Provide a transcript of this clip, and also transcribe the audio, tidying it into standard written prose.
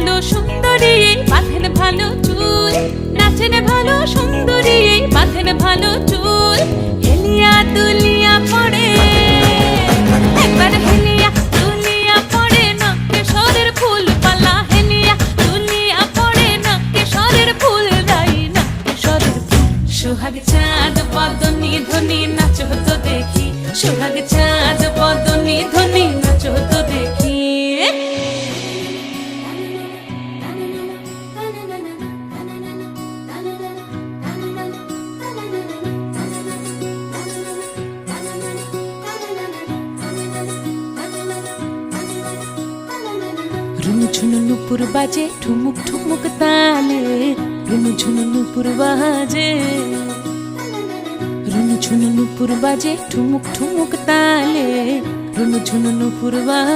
ভালো সুন্দরী বাঁধেন ভালো চুল, নাচেন ভালো সুন্দরী বাঁধেন ভালো চুল। হেলিয়া দুলিয়া পড়ে একবার হেলিয়া দুলিয়া পড়ে নকেশ্বরের ফুল পালা, হেলিয়া দুলিয়া পড়ে নকেশ্বরের ফুল রাই নকেশ্বরের ফুল। সোহাগ চাঁদ বদনি ধ্বনি নাচো তো দেখি, সোহাগ চাঁদ বদনি ধ্বনি নাচো তো দেখি। রুনুঝুনু নুপুর বাজে ঠুমুক ঠুমুক তালে, রুনুঝুনু নুপুর বাজে, রুনুঝুনু নুপুর বাজে ঠুমুক ঠুমুক তালে, রুনুঝুনু নুপুর বাজে।